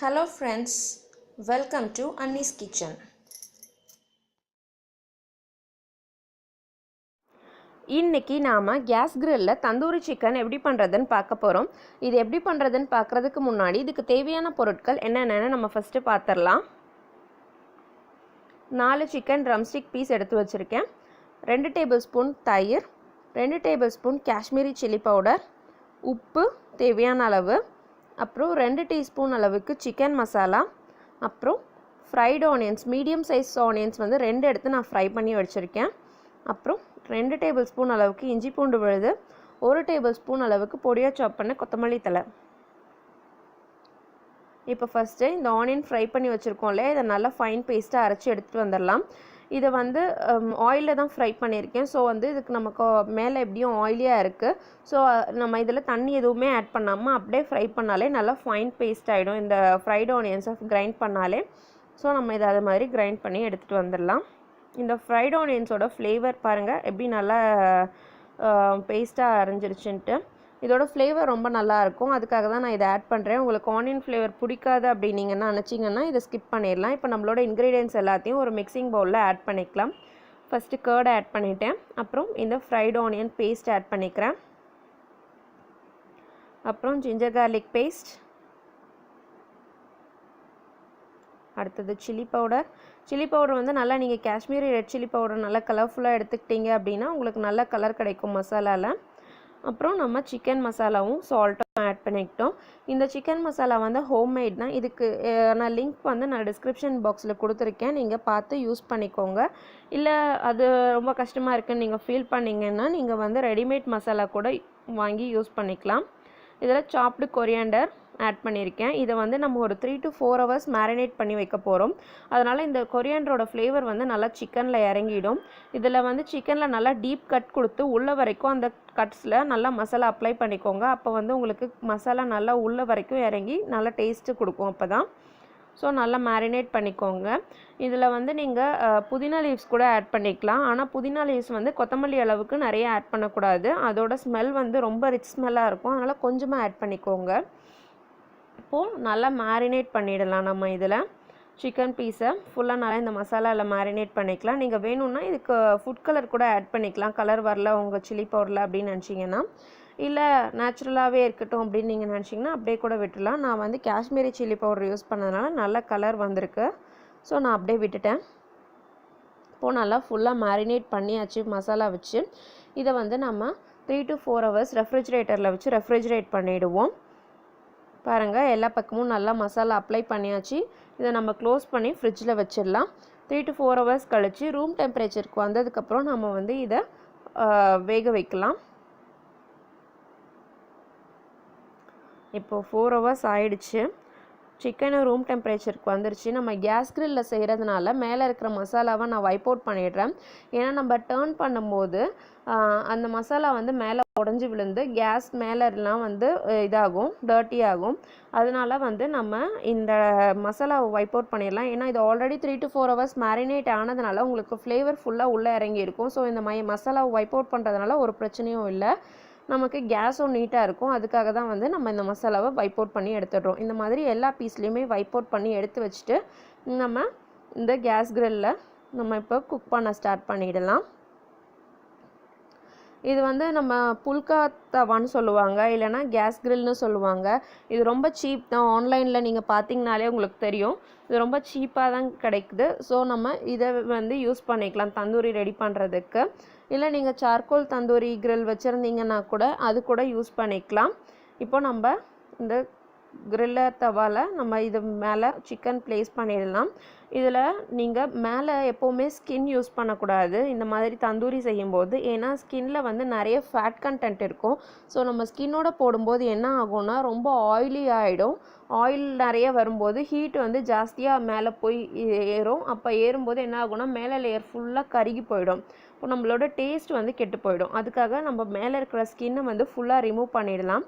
Hello friends, welcome to Annie's Kitchen. இன்னைக்கு நாம் case கிரில்லில் tandoori chicken எப்படி பண்ணுறதுன்னு பார்க்க போகிறோம். இது எப்படி பண்ணுறதுன்னு பார்க்குறதுக்கு முன்னாடி இதுக்கு தேவையான பொருட்கள் என்னென்னு நம்ம ஃபஸ்ட்டு பார்த்துடலாம். 4 சிக்கன் ட்ரம்ஸ்டிக் பீஸ் எடுத்து வச்சுருக்கேன். 2 டேபிள் ஸ்பூன் தயிர், 2 table spoon Kashmiri chilli powder, உப்பு தேவையான அளவு, அப்புறம் 2 டீஸ்பூன் அளவுக்கு சிக்கன் மசாலா, அப்புறம் fried onions, medium size onions வந்து 2 எடுத்து நான் ஃப்ரை பண்ணி வச்சுருக்கேன். அப்புறம் 2 டேபிள் ஸ்பூன் அளவுக்கு இஞ்சி பூண்டு விழுது, 1 டேபிள் ஸ்பூன் அளவுக்கு பொடியாக சாப் பண்ண கொத்தமல்லி தழை. இப்போ ஃபஸ்ட்டு இந்த ஆனியன் ஃப்ரை பண்ணி வச்சுருக்கோம்ல, இதை நல்லா ஃபைன் பேஸ்ட்டாக அரைச்சி எடுத்துகிட்டு வந்துடலாம். இதை வந்து ஆயிலில் தான் ஃப்ரை பண்ணியிருக்கேன். ஸோ வந்து இதுக்கு நமக்கு மேலே எப்படியும் ஆயிலியாக இருக்குது. ஸோ நம்ம இதில் தண்ணி எதுவுமே ஆட் பண்ணாமல் அப்படியே ஃப்ரை பண்ணாலே நல்லா ஃபைன் பேஸ்ட் ஆகிடும். இந்த ஃப்ரைடு ஆனியன்ஸை கிரைண்ட் பண்ணாலே. ஸோ நம்ம இதை அது மாதிரி கிரைண்ட் பண்ணி எடுத்துகிட்டு வந்துடலாம். இந்த ஃப்ரைடு ஆனியன்ஸோட ஃப்ளேவர் பாருங்கள் எப்படி நல்லா பேஸ்ட்டாக அரைஞ்சிருச்சுன்ட்டு. இதோட ஃப்ளேவர் ரொம்ப நல்லாயிருக்கும். அதுக்காக தான் நான் இதை ஆட் பண்ணுறேன். உங்களுக்கு ஆனியன் ஃப்ளேவர் பிடிக்காது அப்படின்னீங்கன்னா நினச்சிங்கன்னா இதை ஸ்கிப் பண்ணிடலாம். இப்போ நம்மளோட இன்க்ரீடியன்ஸ் எல்லாத்தையும் ஒரு மிக்சிங் பவுலில் ஆட் பண்ணிக்கலாம். ஃபஸ்ட்டு கர்ட் ஆட் பண்ணிட்டேன். அப்புறம் இந்த ஃப்ரைடு ஆனியன் பேஸ்ட் ஆட் பண்ணிக்கிறேன். அப்புறம் ஜிஞ்சர் கார்லிக் பேஸ்ட், அடுத்தது சில்லி பவுடர். சில்லி பவுடர் வந்து நல்லா நீங்கள் காஷ்மீரி ரெட் சில்லி பவுடர் நல்லா கலர்ஃபுல்லாக எடுத்துக்கிட்டீங்க அப்படின்னா உங்களுக்கு நல்ல கலர் கிடைக்கும் மசாலாவில். அப்புறம் நம்ம சிக்கன் மசாலாவும் சால்ட்டும் ஆட் பண்ணிக்கிட்டோம். இந்த சிக்கன் மசாலா வந்து ஹோம்மேட் தான். இதுக்கு நான் லிங்க் வந்து நான் டிஸ்கிரிப்ஷன் பாக்ஸில் கொடுத்துருக்கேன். நீங்கள் பார்த்து யூஸ் பண்ணிக்கோங்க. இல்லை அது ரொம்ப கஷ்டமாக இருக்குன்னு நீங்கள் ஃபீல் பண்ணிங்கன்னா நீங்கள் வந்து ரெடிமேட் மசாலா கூட வாங்கி யூஸ் பண்ணிக்கலாம். இதில் சாப்டு கொரியாண்டர் ஆட் பண்ணியிருக்கேன். இதை வந்து நம்ம ஒரு 3 to 4 hours மேரினேட் பண்ணி வைக்க போகிறோம். அதனால் இந்த கொரியாண்டரோட ஃப்ளேவர் வந்து நல்லா சிக்கனில் இறங்கிடும். இதில் வந்து சிக்கனில் நல்லா டீப் கட் கொடுத்து உள்ள வரைக்கும் அந்த கட்ஸில் நல்லா மசாலா அப்ளை பண்ணிக்கோங்க. அப்போ வந்து உங்களுக்கு மசாலா நல்லா உள்ள வரைக்கும் இறங்கி நல்லா டேஸ்ட்டு கொடுக்கும். அப்போ தான் ஸோ நல்லா மேரினேட் பண்ணிக்கோங்க. இதில் வந்து நீங்கள் புதினா லீவ்ஸ் கூட ஆட் பண்ணிக்கலாம். ஆனால் புதினா லீவ்ஸ் வந்து கொத்தமல்லி அளவுக்கு நிறைய ஆட் பண்ணக்கூடாது. அதோட ஸ்மெல் வந்து ரொம்ப ரிச் ஸ்மெல்லாக இருக்கும். அதனால் கொஞ்சமாக ஆட் பண்ணிக்கோங்க. இப்போது நல்லா மேரினேட் பண்ணிடலாம். நம்ம இதில் சிக்கன் பீஸை ஃபுல்லாக நல்லா இந்த மசாலாவில் மேரினேட் பண்ணிக்கலாம். நீங்கள் வேணும்னா இதுக்கு ஃபுட் கலர் கூட ஆட் பண்ணிக்கலாம். கலர் வரல உங்கள் சில்லி பவுடரில் அப்படின்னு நினச்சிங்கன்னா, இல்லை நேச்சுரலாகவே இருக்கட்டும் அப்படின்னு நீங்கள் நினச்சிங்கன்னா அப்படியே கூட விட்டுடலாம். நான் வந்து காஷ்மீரி சில்லி பவுடர் யூஸ் பண்ணதுனால நல்ல கலர் வந்திருக்கு. ஸோ நான் அப்படியே விட்டுட்டேன். இப்போது நல்லா ஃபுல்லாக மேரினேட் பண்ணியாச்சு மசாலா வச்சு. இதை வந்து நம்ம 3 to 4 hours ரெஃப்ரிஜிரேட்டரில் வச்சு ரெஃப்ரிஜிரேட் பண்ணிவிடுவோம். பாருங்கள், எல்லா பக்கமும் நல்லா மசாலா அப்ளை பண்ணியாச்சு. இதை நம்ம க்ளோஸ் பண்ணி ஃப்ரிட்ஜில் வச்சிடலாம். 3 to 4 hours கழித்து ரூம் டெம்பரேச்சருக்கு வந்ததுக்கப்புறம் நம்ம வந்து இதை வேக வைக்கலாம். இப்போது 4 hours ஆயிடுச்சு. சிக்கனு ரூம் டெம்பரேச்சருக்கு வந்துருச்சு. நம்ம கேஸ் கிரில்லில் செய்கிறதுனால மேலே இருக்கிற மசாலாவை நான் வைப் அவுட் பண்ணிடுறேன். ஏன்னா நம்ம டர்ன் பண்ணும்போது அந்த மசாலா வந்து மேலே உடஞ்சி விழுந்து கேஸ் மேலெலாம் வந்து இதாகும், டர்ட்டி ஆகும். அதனால வந்து நம்ம இந்த மசாலாவை வைப் அவுட் பண்ணிடலாம். ஏன்னா இது ஆல்ரெடி 3 to 4 hours மேரினேட் ஆனதுனால உங்களுக்கு ஃப்ளேவர் ஃபுல்லாக உள்ளே இறங்கியிருக்கும். ஸோ இந்த மசாலாவை வைப் அவுட் பண்ணுறதுனால ஒரு பிரச்சனையும் இல்லை, நமக்கு கேஸும் நீட்டாக இருக்கும். அதுக்காக தான் வந்து நம்ம இந்த மசாலாவை வைப் அவுட் பண்ணி எடுத்துடுறோம். இந்த மாதிரி எல்லா பீஸ்லேயுமே வைப் அவுட் பண்ணி எடுத்து வச்சுட்டு நம்ம இந்த கேஸ் கிரில்லில் நம்ம இப்போ குக் பண்ண ஸ்டார்ட் பண்ணிடலாம். இது வந்து நம்ம புல்கா தவான்னு சொல்லுவாங்க, இல்லைனா கேஸ் கிரில்னு சொல்லுவாங்க. இது ரொம்ப சீப் தான். ஆன்லைனில் நீங்கள் பார்த்தீங்கனாலே உங்களுக்கு தெரியும். இது ரொம்ப சீப்பாக தான் கிடைக்குது. ஸோ நம்ம இதை வந்து யூஸ் பண்ணிக்கலாம் தந்தூரி ரெடி பண்ணுறதுக்கு. இல்லை நீங்கள் சார்கோல் தந்தூரி கிரில் வச்சுருந்தீங்கன்னா கூட அது கூட யூஸ் பண்ணிக்கலாம். இப்போ நம்ம இந்த கிரில்லர் தவாவில் நம்ம இது மேலே சிக்கன் ப்ளேஸ் பண்ணிடலாம். இதில் நீங்கள் மேலே எப்போவுமே ஸ்கின் யூஸ் பண்ணக்கூடாது இந்த மாதிரி தந்தூரி செய்யும்போது. ஏன்னா ஸ்கின்னில் வந்து நிறைய ஃபேட் கண்டென்ட் இருக்கும். ஸோ நம்ம ஸ்கின்னோட போடும்போது என்ன ஆகும்னா ரொம்ப ஆயிலி ஆகிடும். ஆயில் நிறைய வரும்போது ஹீட் வந்து ஜாஸ்தியாக மேலே போய் ஏறும். அப்போ ஏறும்போது என்ன ஆகும்னா மேலே லேயர் ஃபுல்லாக கருகி போயிடும். இப்போ நம்மளோட டேஸ்ட் வந்து கெட்டு போயிடும். அதுக்காக நம்ம மேலே இருக்கிற ஸ்கின்னை வந்து ஃபுல்லாக ரிமூவ் பண்ணிடலாம்.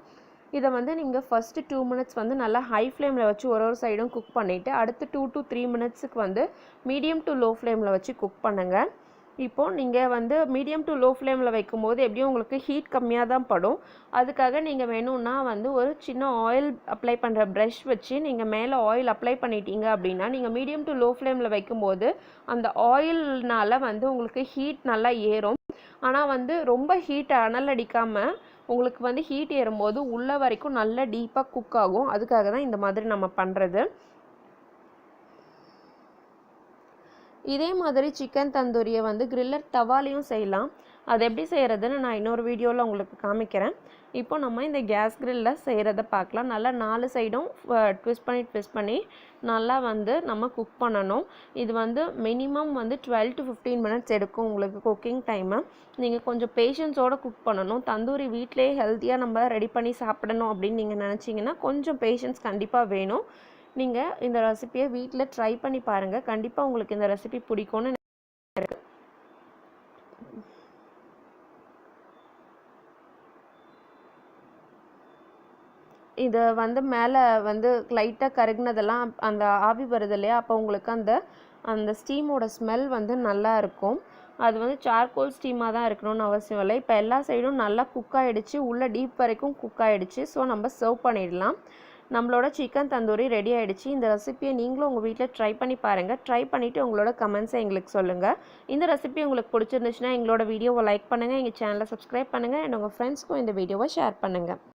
இதை வந்து நீங்கள் ஃபஸ்ட்டு 2 minutes வந்து நல்லா ஹை ஃப்ளேமில் வச்சு ஒரு சைடும் குக் பண்ணிவிட்டு அடுத்து 2 to 3 minutesக்கு வந்து மீடியம் டு லோ ஃப்ளேமில் வச்சு குக் பண்ணுங்கள். இப்போது நீங்கள் வந்து மீடியம் டு லோ ஃப்ளேமில் வைக்கும்போது எப்படியும் உங்களுக்கு ஹீட் கம்மியாக தான் படும். அதுக்காக நீங்கள் வேணும்னா வந்து ஒரு சின்ன ஆயில் அப்ளை பண்ணுற ப்ரஷ் வச்சு நீங்கள் மேலே ஆயில் அப்ளை பண்ணிட்டீங்க அப்படின்னா, நீங்கள் மீடியம் டு லோ ஃப்ளேமில் வைக்கும்போது அந்த ஆயில்னால் வந்து உங்களுக்கு ஹீட் நல்லா ஏறும். ஆனால் வந்து ரொம்ப ஹீட் அனல் அடிக்காமல் உங்களுக்கு வந்து ஹீட் ஏறும்போது உள்ள வரைக்கும் நல்லா டீப்பாக குக் ஆகும். அதுக்காக தான் இந்த மாதிரி நம்ம பண்ணுறது. இதே மாதிரி சிக்கன் தந்தூரியை வந்து கிரில்லர் தவாலையும் செய்யலாம். அது எப்படி செய்கிறதுன்னு நான் இன்னொரு வீடியோவில் உங்களுக்கு காமிக்கிறேன். இப்போ நம்ம இந்த கேஸ் கிரில்லில் செய்கிறத பார்க்கலாம். நல்லா 4 சைடும் ட்விஸ்ட் பண்ணி நல்லா வந்து நம்ம குக் பண்ணணும். இது வந்து மினிமம் வந்து 12 to 15 மினிட்ஸ் எடுக்கும் உங்களுக்கு குக்கிங் டைமு. நீங்கள் கொஞ்சம் பேஷன்ஸோடு குக் பண்ணணும். தந்தூரி வீட்டிலே ஹெல்த்தியாக நம்ம ரெடி பண்ணி சாப்பிடணும் அப்படின்னு நீங்கள் நினச்சிங்கன்னா கொஞ்சம் பேஷன்ஸ் கண்டிப்பாக வேணும். நீங்கள் இந்த ரெசிபியை வீட்டில் ட்ரை பண்ணி பாருங்கள். கண்டிப்பாக உங்களுக்கு இந்த ரெசிபி பிடிக்கும்னு இருக்கு. இது வந்து மேலே வந்து லைட்டாக கருகுனதெல்லாம் அந்த ஆவி வருது இல்லையா, அப்போ உங்களுக்கு அந்த ஸ்டீமோட ஸ்மெல் வந்து நல்லா இருக்கும். அது வந்து சார்கோல் ஸ்டீமாக தான் இருக்கணும்னு அவசியம் இல்லை. இப்போ எல்லா சைடும் நல்லா குக் ஆகிடுச்சு, உள்ளே டீப் வரைக்கும் குக் ஆகிடுச்சு. ஸோ நம்ம சர்வ் பண்ணிடலாம். நம்மளோட சிக்கன் தந்தூரி ரெடி ஆகிடுச்சு. இந்த ரெசிபியை நீங்களும் உங்கள் வீட்டில் ட்ரை பண்ணி பாருங்கள். ட்ரை பண்ணிவிட்டு உங்களோட கமெண்ட்ஸை எங்களுக்கு சொல்லுங்கள். இந்த ரெசிபி உங்களுக்கு பிடிச்சிருந்துச்சுன்னா எங்களோட வீடியோவை லைக் பண்ணுங்கள், எங்கள் சேனலை சப்ஸ்கிரைப் பண்ணுங்கள், அண்ட் உங்கள் ஃப்ரெண்ட்ஸ்க்கும் இந்த வீடியோவை ஷேர் பண்ணுங்கள்.